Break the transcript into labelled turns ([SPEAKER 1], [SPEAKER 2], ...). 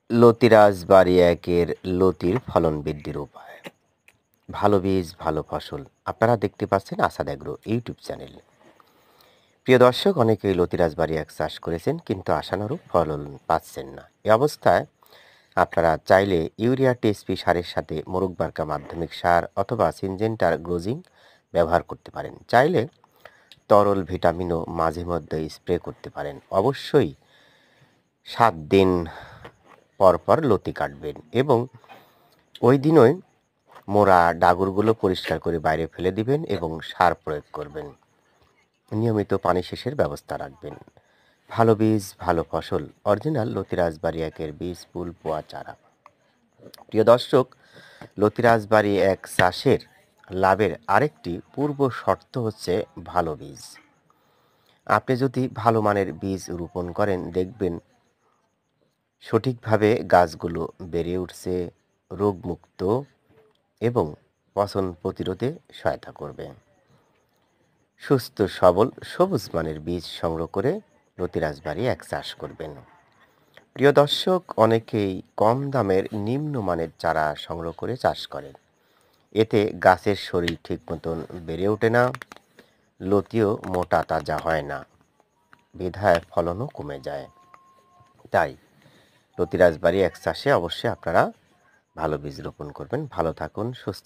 [SPEAKER 1] লতিরাজ বাড়ি একের লতির ফলন বৃদ্ধির উপায়। ভালো বীজ ভালো ফসল। আপনারা দেখতে পাচ্ছেন আসাদ এগ্রো ইউটিউব চ্যানেল। প্রিয় দর্শক, অনেকেই লতিরাজ বাড়ি এক চাষ করেছেন কিন্তু আশানুরূপ ফলন পাচ্ছেন না। এই অবস্থায় আপনারা চাইলে ইউরিয়া টিএসপি সারের সাথে মোরগবার্কা মাধ্যমিক সার অথবা সিনজেন্টার গ্রোজিং ব্যবহার করতে পারেন। চাইলে তরল ভিটামিনও মাঝে মধ্যে স্প্রে করতে পারেন। অবশ্যই 7 দিন পর পর লতি কাটবেন এবং ওই দিনই মোড়া ডাগরগুলো পরিষ্কার করে বাইরে ফেলে দিবেন এবং সার প্রয়োগ করবেন। নিয়মিত পানি সেচের ব্যবস্থা রাখবেন। ভালো বীজ ভালো ফসল। অরিজিনাল লতিরাজ বাড়ি একের বীজ ফুল পোয়া চারা। প্রিয় দর্শক, লতিরাজ বাড়ি এক চাষের লাভের আরেকটি পূর্ব শর্ত হচ্ছে ভালো বীজ। আপনি যদি ভালো মানের বীজ রোপণ করেন, দেখবেন সঠিকভাবে গাছগুলো বেড়ে উঠছে, রোগমুক্ত এবং পচন প্রতিরোধে সহায়তা করবে। সুস্থ সবল সবুজ মানের বীজ সংগ্রহ করে লতিরাজ বাড়ি এক চাষ করবেন। প্রিয় দর্শক, অনেকেই কম দামের নিম্নমানের চারা সংগ্রহ করে চাষ করেন। এতে গাছের শরীর ঠিক মতন বেড়ে ওঠে না, লতিও মোটা তাজা হয় না, বিধায় ফলনও কমে যায়। তাই লতিরাজ বাড়ি এক চাষে অবশ্যই আপনারা ভালো বীজ রোপণ করবেন। ভালো থাকুন, সুস্থ